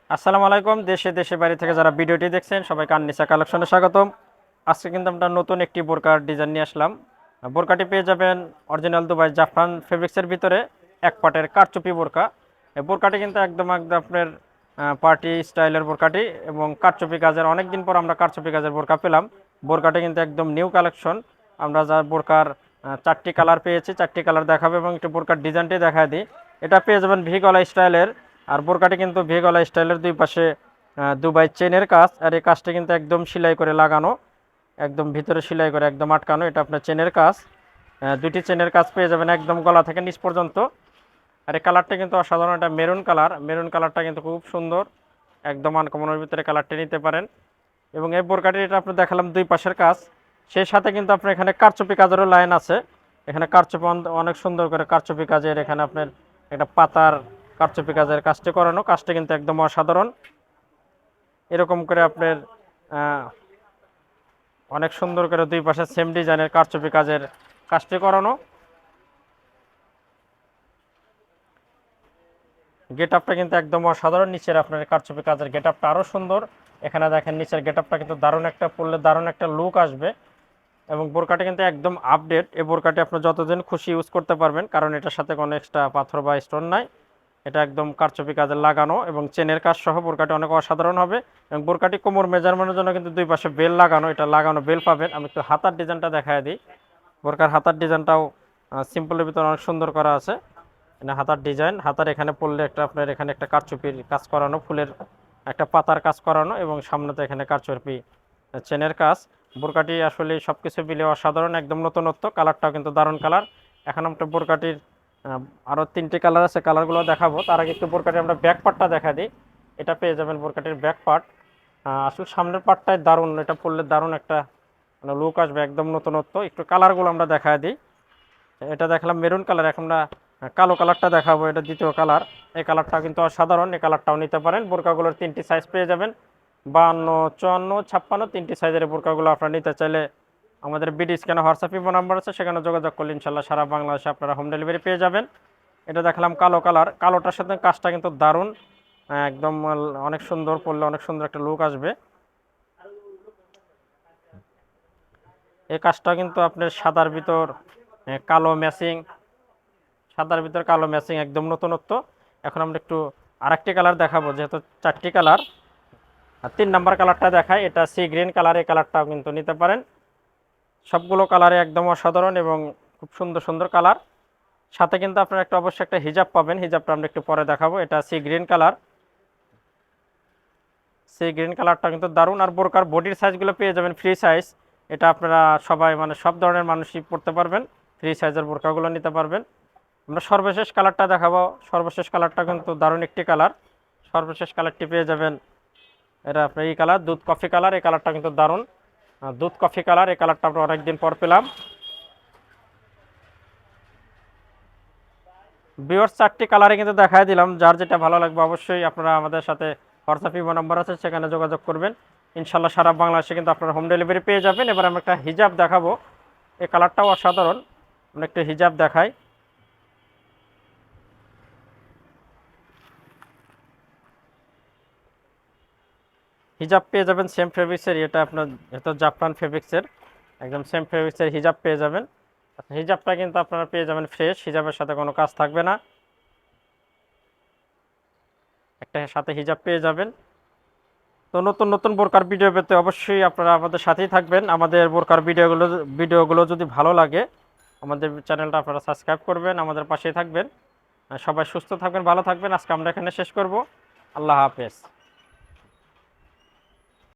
আসসালামু আলাইকুম। দেশে দেশে বাইরে থেকে যারা ভিডিওটি দেখছেন সবাইকে আননিসা কালেকশনে স্বাগতম। আজকে কিন্তু আমরা নতুন একটি বোরকার ডিজাইন নিয়ে আসলাম। বোরকাটি পেয়ে যাবেন অরিজিনাল দুবাই জাফরান ফেব্রিক্সের ভিতরে এক পাটের কারচুপি বোরকা। এই বোরকাটি কিন্তু একদম একদম আপনার পার্টি স্টাইলের বোরকাটি এবং কারচুপি কাজের, অনেক দিন পর আমরা কারচুপি কাজের বোরকা পেলাম। বোরকাটি কিন্তু একদম নিউ কালেকশন। আমরা যা বোরকার চারটি কালার পেয়েছি, চারটি কালার দেখাবো এবং একটু বোরকার ডিজাইনটি দেখায় দিই। এটা পেয়ে যাবেন ভি গলা স্টাইলের। আর বোরকাটি কিন্তু ভি গলা স্টাইলের, দুই পাশে দুবাই চেনের কাজ, আর এই কাজটা কিন্তু একদম সেলাই করে লাগানো, একদম ভিতরে সেলাই করে একদম আটকানো। এটা আপনার চেনের কাজ, দুটি চেনের কাজ পেয়ে যাবেন একদম গলা থেকে নিচ পর্যন্ত। আর এই কালারটা কিন্তু অসাধারণ, এটা মেরুন কালার। মেরুন কালারটা কিন্তু খুব সুন্দর, একদম আনকমনের ভিতরে কালারটা নিতে পারেন। এবং এই বোরকাটি এটা আপনি দেখালাম দুই পাশের কাজ, সেই সাথে কিন্তু আপনার এখানে কারচুপি কাজেরও লাইন আছে। এখানে কারচুপি অনেক সুন্দর করে কারচুপি কাজের, এখানে আপনার একটা পাতার কারচুপি কাজের কাজটি করানো, কাজটা কিন্তু একদম অসাধারণ। এরকম করে আপনার অনেক সুন্দর করে দুই পাশে সেম ডিজাইনের কারচুপি কাজের কাজটি করানো। গেট আপটা কিন্তু একদম অসাধারণ, নিচের আপনার কারচুপি কাজের গেট আপটা আরও সুন্দর। এখানে দেখেন নিচের গেট আপটা কিন্তু দারুণ, একটা পরলে দারুণ একটা লুক আসবে। এবং বোরকাটি কিন্তু একদম আপডেট। এই বোরকাটি আপনি যতদিন খুশি ইউজ করতে পারবেন, কারণ এটার সাথে কোনো এক্সট্রা পাথর বা স্টোন নাই। এটা একদম কারচুপি কাজে লাগানো এবং চেনের কাজ সহ বোরকাটি অনেক অসাধারণ হবে। এবং বোরকাটি কোমর মেজারমেন্টের জন্য কিন্তু দুই পাশে বেল লাগানো, এটা লাগানো বেল পাবেন। আমি একটু হাতার ডিজাইনটা দেখায় দিই। বোরকার হাতার ডিজাইনটাও সিম্পলের ভিতরে অনেক সুন্দর করা আছে। হাতার ডিজাইন, হাতার এখানে পড়লে একটা আপনার এখানে একটা কারচুপির কাজ করানো, ফুলের একটা পাতার কাজ করানো এবং সামনেতে এখানে কারচুপি চেনের কাজ। বোরকাটি আসলে সব কিছু মিলে অসাধারণ, একদম নতুনত্ব। কালারটাও কিন্তু দারুণ কালার। এখন আমরা বোরকাটির আরও তিনটি কালার আছে, কালারগুলো দেখাবো। তার আগে একটু বোরকাটির আমরা ব্যাক পার্টটা দেখা দিই। এটা পেয়ে যাবেন বোরকাটির ব্যাক পার্ট। আসলে সামনের পার্টটাই দারুণ, এটা পরলে দারুণ একটা মানে লুক আসবে, একদম নতুনত্ব। একটু কালারগুলো আমরা দেখায় দিই। এটা দেখলাম মেরুন কালার, এখন আমরা কালো কালারটা দেখাবো, এটা দ্বিতীয় কালার। এই কালারটা কিন্তু অসাধারণ, এই কালারটাও নিতে পারেন। বোরকাগুলোর তিনটি সাইজ পেয়ে যাবেন, 52, 54, 56, তিনটি সাইজের বোরকাগুলো আপনারা নিতে চাইলে আমাদের বিডি স্ক্যানে হোয়াটসঅ্যাপ ইমো নাম্বার আছে, সেখানে যোগাযোগ করলে ইনশাল্লাহ সারা বাংলাদেশে আপনারা হোম ডেলিভারি পেয়ে যাবেন। এটা দেখলাম কালো কালার, কালোটার সাথে কাজটা কিন্তু দারুণ, একদম অনেক সুন্দর, পরলে অনেক সুন্দর একটা লুক আসবে। এই কাজটা কিন্তু আপনার সাদার ভিতর কালো ম্যাচিং, সাদার ভিতর কালো ম্যাচিং, একদম নতুনত্ব। এখন আমরা একটু আরেকটি কালার দেখাবো, যেহেতু চারটি কালার। আর 3 নাম্বার কালারটা দেখায়, এটা সি গ্রিন কালার। এই কালারটাও কিন্তু নিতে পারেন। সবগুলো কালারে একদম অসাধারণ এবং খুব সুন্দর সুন্দর কালার। সাথে কিন্তু আপনারা একটা অবশ্যই একটা হিজাব পাবেন, হিজাবটা আমরা একটু পরে দেখাবো। এটা sea green colour, sea green কালারটা কিন্তু দারুণ। আর বোরকার বডির সাইজগুলো পেয়ে যাবেন ফ্রি সাইজ। এটা আপনারা সবাই মানে সব ধরনের মানুষই পরতে পারবেন, ফ্রি সাইজের বোরকাগুলো নিতে পারবেন। আমরা সর্বশেষ কালারটা দেখাবো। সর্বশেষ কালারটা কিন্তু দারুণ একটি কালার। সর্বশেষ কালারটি পেয়ে যাবেন, এটা আপনার এই কালার দুধ কফি কালার। এই কালারটা কিন্তু দারুণ, দুধ কফি কালার। এই কালারটা আমরা অনেকদিন পর পেলাম। ভিউয়ার্স, চারটি কালারে কিন্তু দেখাই দিলাম, যার যেটা ভালো লাগবে অবশ্যই আপনারা আমাদের সাথে হোয়াটসঅ্যাপ ইমো নাম্বার আছে, সেখানে যোগাযোগ করবেন। ইনশাল্লাহ সারা বাংলাদেশে কিন্তু আপনারা হোম ডেলিভারি পেয়ে যাবেন। এবার আমরা একটা হিজাব দেখাবো, এই কালারটাও অসাধারণ। আমরা একটু হিজাব দেখাই। হিজাব পেয়ে যাবেন সেম ফেব্রিক্সের, এটা আপনার এটা জাফরান ফেব্রিক্সের, একদম সেম ফেব্রিক্সের হিজাব পেয়ে যাবেন। হিজাবটা কিন্তু আপনারা পেয়ে যাবেন ফ্রেশ, হিজাবের সাথে কোনো কাজ থাকবে না, একটা সাথে হিজাব পেয়ে যাবেন। তো নতুন নতুন বোরকার ভিডিও পেতে অবশ্যই আপনারা আমাদের সাথেই থাকবেন। আমাদের বোরকার ভিডিওগুলো যদি ভালো লাগে, আমাদের চ্যানেলটা আপনারা সাবস্ক্রাইব করবেন, আমাদের পাশেই থাকবেন। সবাই সুস্থ থাকবেন, ভালো থাকবেন। আজকে আমরা এখানে শেষ করব। আল্লাহ হাফেজ।